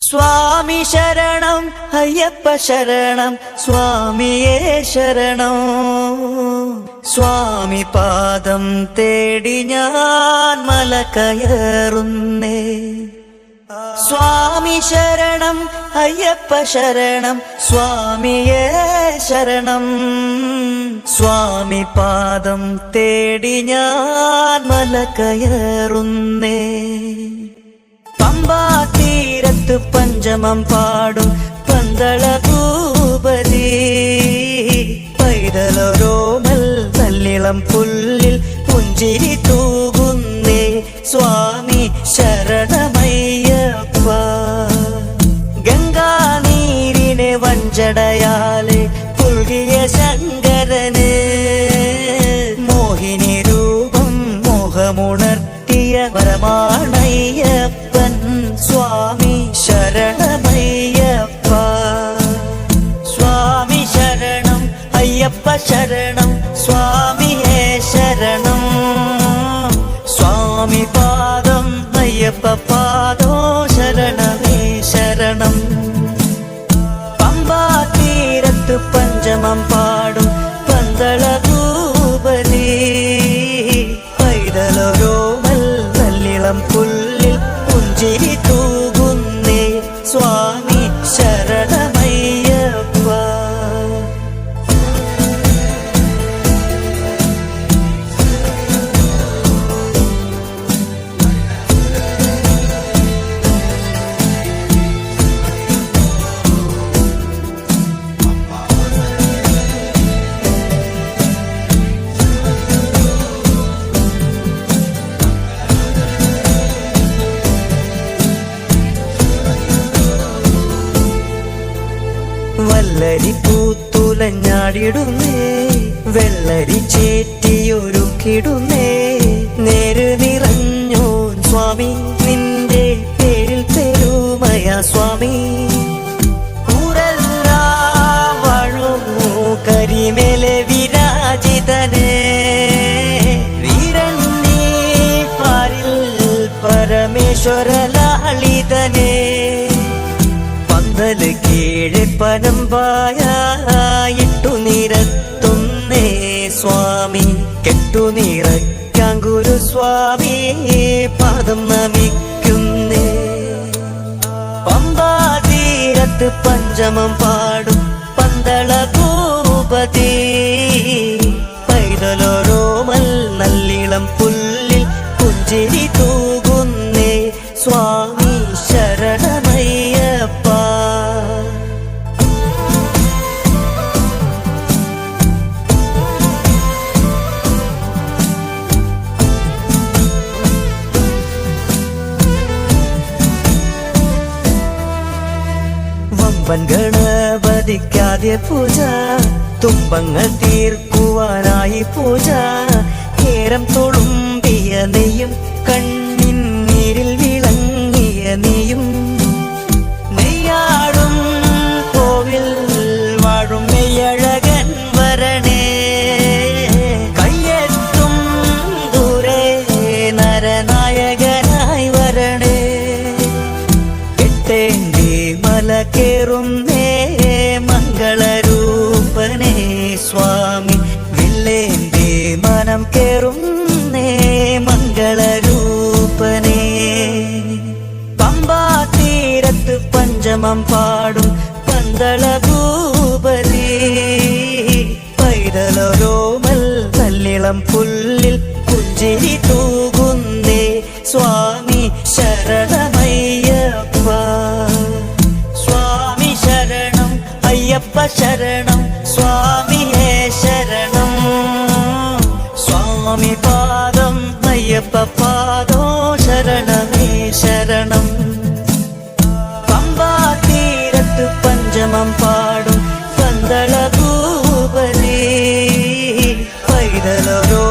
സ്വാമി ശരണം അയ്യപ്പ ശരണം സ്വാമിയേ ശരണം. സ്വാമി പാദം തേടി ഞാൻ മല കയറുന്നേ. സ്വാമി ശരണം അയ്യപ്പ ശരണം സ്വാമിയേ ശരണം. സ്വാമി പാദം തേടി ഞാൻ മല കയറുന്നേ. പമ്പാ തീരത്ത് പഞ്ചമം പാടും പന്തള ഭൂപതി. പൈതലോരോമൽ നല്ലിളം പുല്ലിൽ പുഞ്ചിരി തൂകുന്നേ. സ്വാമി ശരണമയ്യപ്പ. ഗംഗാനീരിനെ വഞ്ചടയാലെ പുൽകിയ ശങ്കരന് മോഹിനി രൂപം മോഹമുണർത്തിയ പരമാണയ്യപ്പൻ. സ്വാമി ശരണമയ്യപ്പ. സ്വാമി ശരണം അയ്യപ്പ ശരണം സ്വാമിയേ ശരണം. സ്വാമി പാദം അയ്യപ്പ പാദോ ശരണമേ ശരണം. പമ്പാ തീരത്ത് പഞ്ചമം പാടും പന്തള ഭൂപതി. പൈതലോരോമൽ നല്ലിളം പുല്ലിൽ പുഞ്ചിരി തൂകുന്നേ. സ്വാമി ശരണമയ്യപ്പ. വല്ലരി പൂത്തുലഞ്ഞാടിടുന്നേ. വെള്ളരി ചേറ്റിയൊരുക്കിടുന്നേ. നേര് നിറഞ്ഞോ സ്വാമി നിന്റെ പേരിൽ പെരുമയാ സ്വാമി. ഊരെല്ലാം വാഴുന്നു കരിമേലെ വിരാജിതനേ. വീരൻ നീ പാരിൽ പരമേശ്വര ലാളിതനേ. പന്തല് കീഴെ പനമ്പായിട്ടു നിരത്തുന്നേ. സ്വാമി കെട്ടു നിറയ്ക്കാൻ ഗുരുസ്വാമി പാദം നമിക്കുന്നേ. പമ്പാ തീരത്ത് പഞ്ചമം പാടും പന്തള ഭൂപതി. പൈതലോരോമൽ നല്ലിളം പുല്ലിൽ പുഞ്ചിരി തൂകുന്നേ. സ്വാമി ശരണമയ്യപ്പ. വമ്പൻ ഗണപതിക്കാദ്യ പൂജ. തുമ്പങ്ങൾ തീർക്കുവാനായി പൂജ. കേരം തൊളുമ്പിയ നെയ്യും കണ്ണിൻ നീരിൽ വിളങ്ങിയ നെയ്യും. നെയ്യാടും കോവിൽ വാഴും നെയ്യഴകൻ വരണേ. കയ്യെത്തും ദൂരെ നരനായകനായി വരണേ. എട്ടേണ്ടി മല കേറുന്നേ മംഗളരൂപനേ. സ്വാമി വില്ലേന്തി മനം കേറുന്നേ മംഗളരൂപനേ. പമ്പാ തീരത്ത് പഞ്ചമം പാടും പന്തള ഭൂപതി. പൈതലോരോമൽ നല്ലിളം പുല്ലിൽ പുഞ്ചിരി തൂകുന്നേ. സ്വാമി ശരണമയ്യപ്പ. സ്വാമി ശരണം അയ്യപ്പ ശരണം സ്വാമിയേ ശരണം. സ്വാമി പാദം അയ്യപ്പ പാദോ ശരണമേ ശരണം. പമ്പാ തീരത്ത് പഞ്ചമം പാടും പന്തള ഭൂപതി. പൈതലോരോ